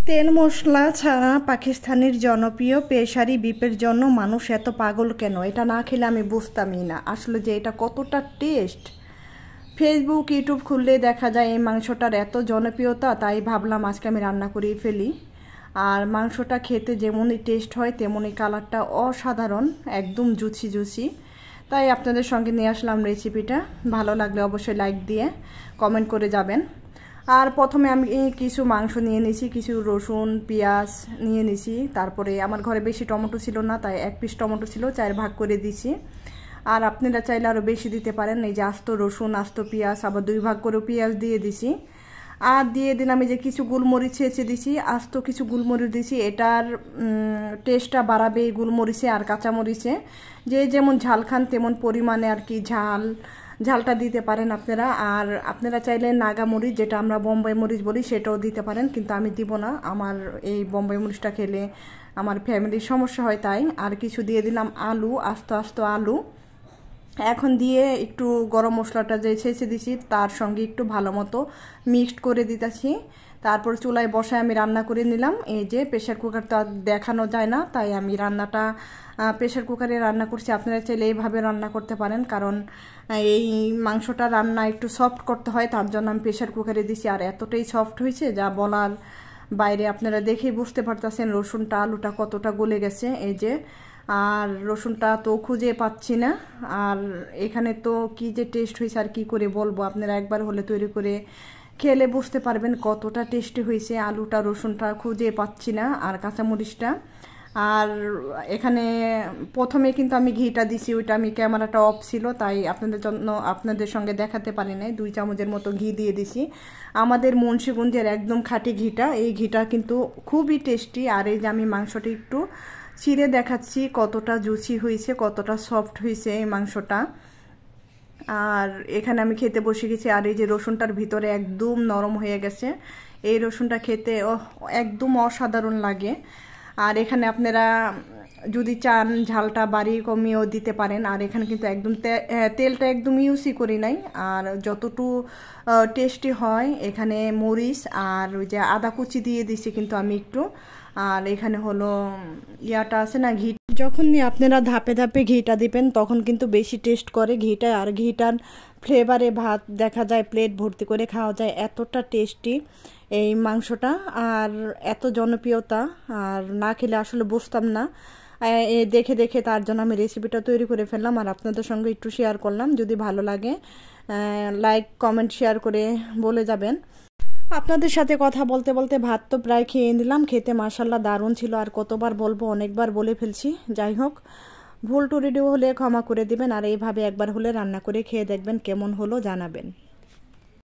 তেল মশলা ছাড়া পাকিস্তানের জনপ্রিয় পেশারি বিপের জন্য মানুষ এত পাগল কেন? এটা না খেলে আমি বুঝতামই না আসলে যে এটা কতটা টেস্ট। ফেসবুক ইউটিউব খুললে দেখা যায় এই মাংসটার এত জনপ্রিয়তা, তাই ভাবলাম আজকে আমি রান্না করেই ফেলি। আর মাংসটা খেতে যেমনই টেস্ট হয় তেমনই কালারটা অসাধারণ, একদম জুসি জুসি। তাই আপনাদের সঙ্গে নিয়ে আসলাম রেসিপিটা। ভালো লাগলে অবশ্যই লাইক দিয়ে কমেন্ট করে যাবেন। আর প্রথমে আমি কিছু মাংস নিয়ে নিয়েছি, কিছু রসুন পেঁয়াজ নিয়ে নিয়েছি। তারপরে আমার ঘরে বেশি টমেটো ছিল না, তাই 1 পিস টমেটো ছিল, 4 ভাগ করে দিয়েছি। আর আপনারা চাইলে আরও বেশি দিতে পারেন। এই যে আস্ত রসুন আস্ত পেঁয়াজ আবার 2 ভাগ করে পেঁয়াজ দিয়ে দিছি। আর দিয়ে দিলাম এই যে কিছু গোলমরিচ ছেঁচে দিছি, আস্ত কিছু গোলমরিচ দিছি। এটার টেস্টটা বাড়াবে এই গোলমরিচে আর কাঁচামরিচে। যে যেমন ঝাল খান তেমন পরিমাণে আর কি ঝালটা দিতে পারেন আপনারা। আর আপনারা চাইলে নাগা মরিচ, যেটা আমরা বোম্বাই মরিচ বলি, সেটাও দিতে পারেন, কিন্তু আমি দিব না। আমার এই বোম্বাই মরিচটা খেলে আমার ফ্যামিলির সমস্যা হয়, তাই। আর কিছু দিয়ে দিলাম আলু, আস্ত আস্ত আলু। এখন দিয়ে একটু গরম মশলাটা যে ছেঁচে দিছি তার সঙ্গে একটু ভালো মতো মিক্সড করে দিতেছি। তারপর চুলায় বসায় আমি রান্না করে নিলাম। এই যে প্রেশার কুকার তো আর দেখানো যায় না, তাই আমি রান্নাটা প্রেশার কুকারে রান্না করছি। আপনারা চাইলে এইভাবে রান্না করতে পারেন, কারণ এই মাংসটা রান্না একটু সফট করতে হয়, তার জন্য আমি প্রেশার কুকারে দিছি। আর এতটাই সফট হয়েছে যা বলার বাইরে, আপনারা দেখেই বুঝতে পারতেছেন রসুনটা আলুটা কতটা গলে গেছে। এই যে, আর রসুনটা তো খুঁজে পাচ্ছি না। আর এখানে তো কি যে টেস্ট হয়েছে আর কি করে বলবো, আপনারা একবার হলে তৈরি করে খেলে বুঝতে পারবেন কতটা টেস্টি হয়েছে। আলুটা রসুনটা খুঁজে পাচ্ছি না, আর কাঁচামরিচটা। আর এখানে প্রথমে কিন্তু আমি ঘিটা দিছি, ওইটা আমি ক্যামেরাটা অফ ছিল, তাই আপনাদের সঙ্গে দেখাতে পারি নাই। 2 চামচের মতো ঘি দিয়ে দিছি। আমাদের মুন্সিগঞ্জের একদম খাঁটি ঘিটা, এই ঘিটা কিন্তু খুবই টেস্টি। আর এই যে আমি মাংসটা একটু ছিঁড়ে দেখাচ্ছি কতটা জুসি হয়েছে, কতটা সফট হয়েছে এই মাংসটা। আর এখানে আমি খেতে বসে গেছি। আর এই যে রসুনটার ভিতরে একদম নরম হয়ে গেছে। এই রসুনটা খেতে একদম অসাধারণ লাগে। আর এখানে আপনারা যদি চান ঝালটা বাড়িয়ে কমিয়েও দিতে পারেন। আর এখানে কিন্তু একদম তেলটা একদম ইউজই করি নাই। আর যতটুকু টেস্টি হয়, এখানে মরিচ আর ওই যে আদা কুচি দিয়ে দিছি কিন্তু আমি একটু। আর এখানে হলো ইয়াটা আছে না, ঘি। যখন আপনারা ধাপে ধাপে ঘিটা দিবেন তখন কিন্তু বেশি টেস্ট করে ঘিটা। আর ঘিটার ফ্লেভারে ভাত দেখা যায় প্লেট ভর্তি করে খাওয়া যায়, এতটা টেস্টি এই মাংসটা। আর এত জনপ্রিয়তা, আর না খেলে আসলে বুঝতাম না। দেখে দেখে তার জন্য আমি রেসিপিটা তৈরি করে ফেললাম, আর আপনাদের সঙ্গে একটু শেয়ার করলাম। যদি ভালো লাগে লাইক কমেন্ট শেয়ার করে বলে যাবেন। আপনাদের সাথে কথা বলতে বলতে ভাত তো প্রায় খেয়ে নিলাম। খেতে মাশাল্লাহ দারুণ ছিল। আর কতবার বলবো, অনেকবার বলে ফেলছি। যাই হোক, ভুল টুরিডিও হলে ক্ষমা করে দিবেন। আর এইভাবে একবার হলে রান্না করে খেয়ে দেখবেন, কেমন হলো জানাবেন।